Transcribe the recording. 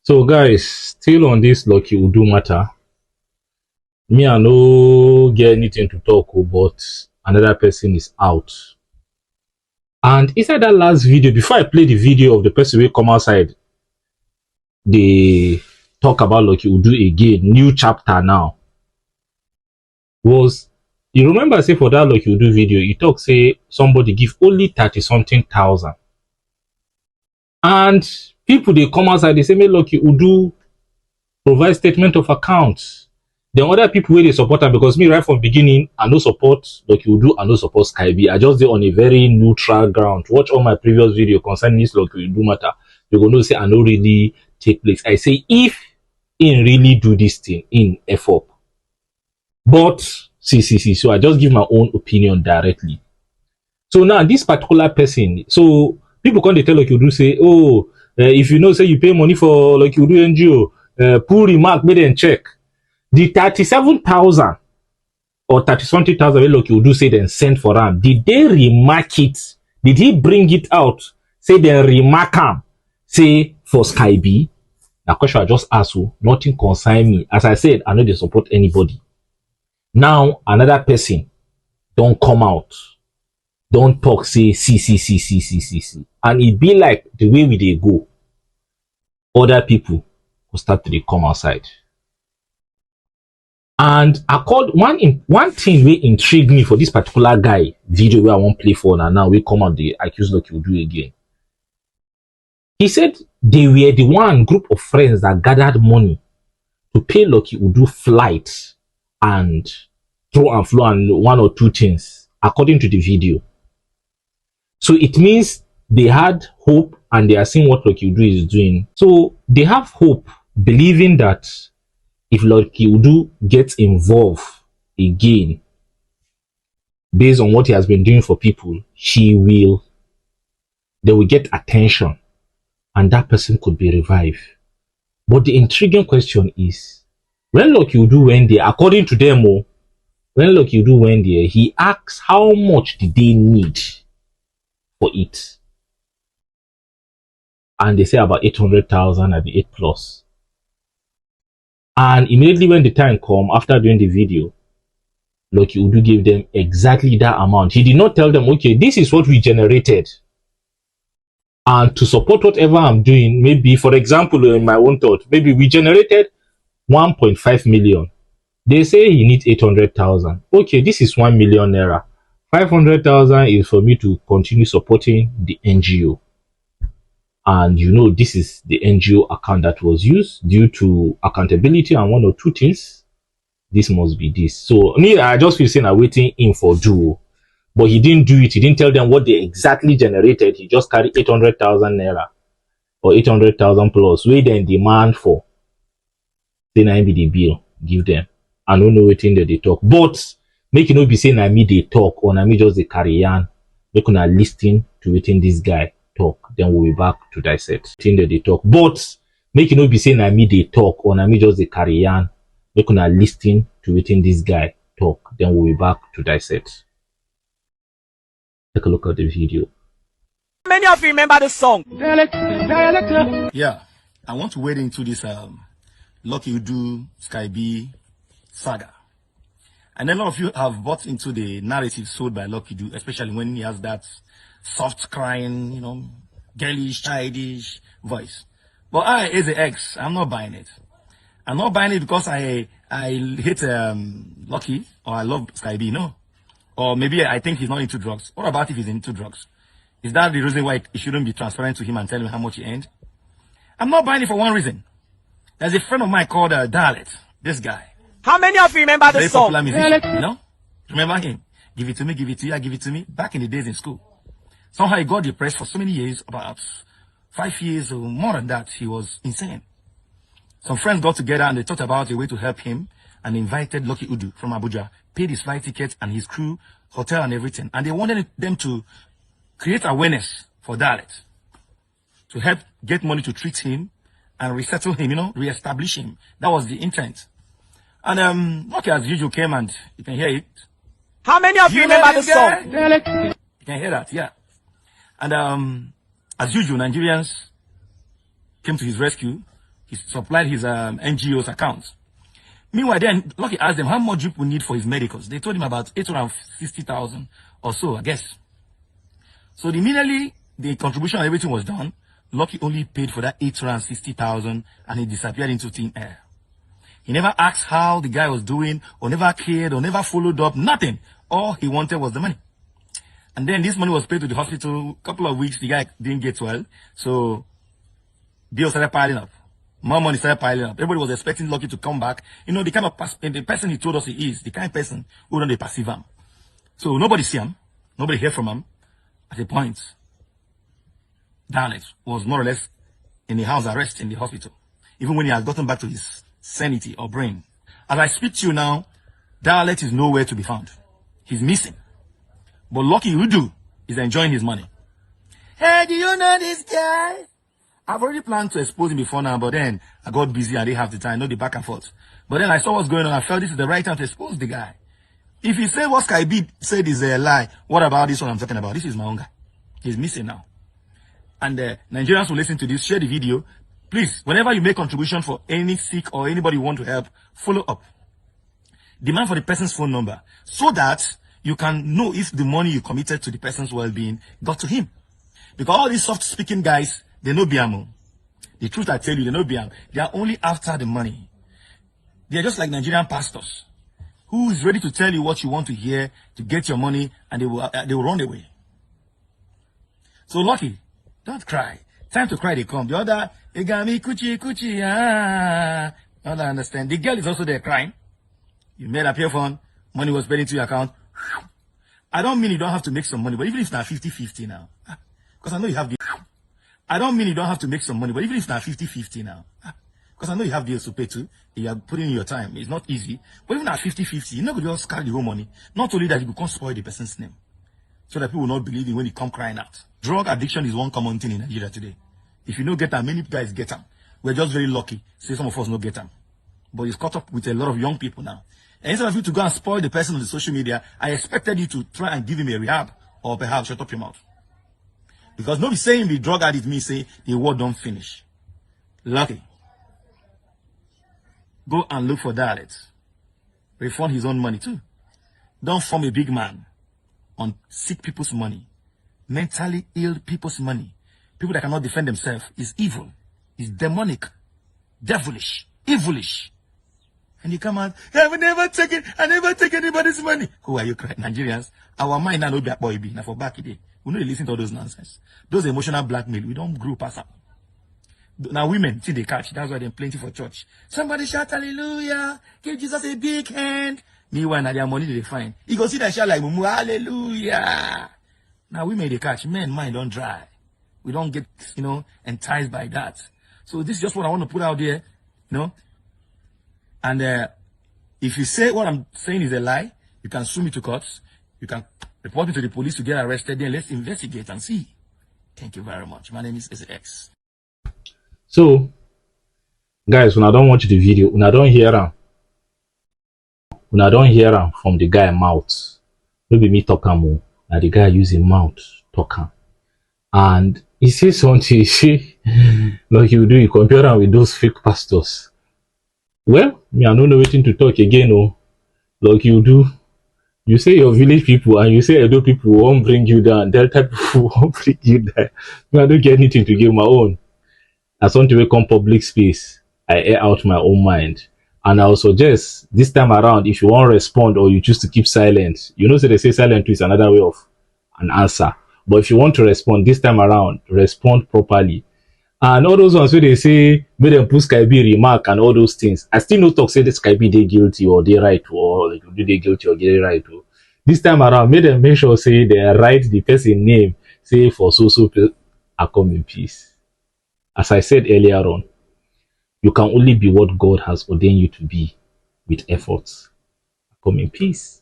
So guys, still on this Luckyudu matter, me I no get anything to talk about, but another person is out. And inside that last video, before I play the video of the person will come outside, they talk about Luckyudu again, new chapter now. Was you remember say for that Luckyudu video, you talk say somebody give only 30 something thousand. And people they come outside, they say me Luckyudu provide statement of accounts. Then other people where they support them, because me right from beginning, I no support Luckyudu, I no support Skyb. I just did on a very neutral ground. Watch all my previous video concerning this Luckyudu matter. You're gonna say I no really take place. I say if in really do this thing in F up. But see. So I just give my own opinion directly. So now this particular person, so people come they tell Luckyudu say, oh, if you know say you pay money for Luckyudu NGO, pull remark, made and check. The 37,000 or 30 something thousand Luckyudu say then send for him. Did they remark it? Did he bring it out? Say then remark him. Say for Skyb. Now question I just ask you, nothing concern me. As I said, I know they support anybody. Now another person don't come out. Don't talk, say see. And it be like the way we they go. Other people will start to come outside. And I called one thing will intrigue me for this particular guy video where I won't play for now we come out the accused Luckyudu again. He said they were the one group of friends that gathered money to pay Luckyudu flight and throw and flow and one or two things according to the video. So it means they had hope and they are seeing what Luckyudu is doing. So they have hope, believing that if Luckyudu gets involved again, based on what he has been doing for people, they will get attention and that person could be revived. But the intriguing question is, when Luckyudu went there, according to them, when Luckyudu went there, he asks how much did they need for it. And they say about 800,000 at the 8 plus. And immediately when the time come, after doing the video, Luckyudu gave them exactly that amount. He did not tell them, okay, this is what we generated. And to support whatever I'm doing, maybe, for example, in my own thought, maybe we generated 1.5 million. They say he needs 800,000. Okay, this is 1 million naira. 500,000 is for me to continue supporting the NGO. And you know, this is the NGO account that was used due to accountability and one or two things. This must be this. So me, I just feel saying I'm waiting in for do, but he didn't do it. He didn't tell them what they exactly generated. He just carried 800,000 naira or 800,000 plus. We then demand for. Then I be the bill. Give them. I don't know what thing that they talk. But make you not be saying I me they talk or I me just the carry on. Make you not listen to waiting this guy talk, then we'll be back to dissect thing that they talk. But make you not be saying I me they talk or I me just the carry on. Make you not listen to waiting this guy talk, then we'll be back to dissect. Take a look at the video. Many of you remember the song. Yeah, I want to wade into this Luckyudu Skyb saga. And a lot of you have bought into the narrative sold by Luckyudu, especially when he has that soft crying, you know, girlish, childish voice. But I, as an ex, I'm not buying it. I'm not buying it because I hate Lucky or I love Skyb, no. Or maybe I think he's not into drugs. What about if he's into drugs? Is that the reason why it shouldn't be transparent to him and tell him how much he earned? I'm not buying it for one reason. There's a friend of mine called Dalet. This guy. How many of you remember the Very song? popular musician, you know? Remember him? Give it to me, give it to you, I give it to me. Back in the days in school. Somehow he got depressed for so many years, about 5 years or more than that. He was insane. Some friends got together and they thought about a way to help him and invited Luckyudu from Abuja, paid his flight ticket and his crew, hotel and everything. And they wanted them to create awareness for Dalet, to help get money to treat him and resettle him, you know, reestablish him. That was the intent. And Lucky as usual came and you can hear it. How many of you remember the song? You can hear that, yeah. And as usual, Nigerians came to his rescue. He supplied his NGO's accounts. Meanwhile, then Lucky asked them how much people need for his medicals. They told him about 860,000 or so, I guess. So immediately the contribution and everything was done. Lucky only paid for that 860,000 and he disappeared into thin air. He never asked how the guy was doing, or never cared, or never followed up, nothing. All he wanted was the money. And then this money was paid to the hospital. A couple of weeks, the guy didn't get well. So bills started piling up. More money started piling up. Everybody was expecting Lucky to come back. You know, the kind of the person he told us he is, the kind of person who don't perceive him. So nobody see him. Nobody hear from him. At a point, Darlet was more or less in the house arrest in the hospital. Even when he had gotten back to his sanity or brain. As I speak to you now, Darlet is nowhere to be found. He's missing. But Luckyudu is enjoying his money. Hey, do you know this guy? I've already planned to expose him before now, but then I got busy. I didn't have the time, no the back and forth. But then I saw what's going on. I felt this is the right time to expose the guy. If he said what Sky B said is a lie, what about this one I'm talking about? This is my own guy. He's missing now. And Nigerians who listen to this, share the video. Please, whenever you make contribution for any sick or anybody you want to help, follow up. Demand for the person's phone number so that you can know if the money you committed to the person's well-being got to him. Because all these soft-speaking guys, they know Biamo. The truth I tell you, they know Biamo. They are only after the money. They are just like Nigerian pastors who is ready to tell you what you want to hear to get your money, and they will run away. So Lucky, don't cry. Time to cry, they come. The other, they got me kuchi kuchi. I don't understand. The girl is also there crying. You made up your phone. Money was paid into your account. I don't mean you don't have to make some money, but even if it's not 50-50 now, because I know you have the. I don't mean you don't have to make some money, but even if it's not 50-50 now, because I know you have bills to pay too. You are putting in your time. It's not easy. But even at 50-50, you're not going to just carry the whole money. Not only that, you can't spoil the person's name. So that people will not believe you when you come crying out. Drug addiction is one common thing in Nigeria today. If you don't get them, many guys get them. We're just very lucky. Say some of us don't get them. But it's caught up with a lot of young people now. And instead of you to go and spoil the person on the social media, I expected you to try and give him a rehab. Or perhaps shut up your mouth. Because nobody saying the drug addict me say the word don't finish. Lucky. Go and look for that. Refund his own money too. Don't form a big man on sick people's money. Mentally ill people's money. People that cannot defend themselves is evil. Is demonic. Devilish. Evilish. And you come out, I never take anybody's money. Who are you crying? Nigerians. Our mind now no be a boy be. Now for back day. We don't listen to all those nonsense. Those emotional blackmail. We don't grow past up. Now women, see they catch. That's why they're plenty for church. Somebody shout hallelujah. Give Jesus a big hand. Meanwhile, now their money they find. You go see that shout like mumu, hallelujah. Now women they catch. Men mind don't dry. We don't get, enticed by that. So this is just what I want to put out there, And if you say what I'm saying is a lie, you can sue me to court. You can report me to the police to get arrested. Then let's investigate and see. Thank you very much. My name is SX. So, guys, when I don't watch the video, when I don't hear from the guy mouth, maybe me talking more. Now the guy using mouth talking, and he says something. Like you do, you compare him with those fake pastors. Well, me I don't know waiting to talk again. Oh, like you do. You say your village people and you say Edo people won't bring you down. Delta people won't bring you down. I don't get anything to give my own. As want to become public space, I air out my own mind. And I will suggest this time around, if you want to respond or you choose to keep silent, so they say silent is another way of an answer. But if you want to respond this time around, respond properly. And all those ones where they say, make them put Sky B remark and all those things. I still no talk say that Sky B they guilty or they right or like, do they guilty or get right. This time around, make them make sure say they write the person name, say for so I come in peace. As I said earlier on, you can only be what God has ordained you to be with efforts. I come in peace.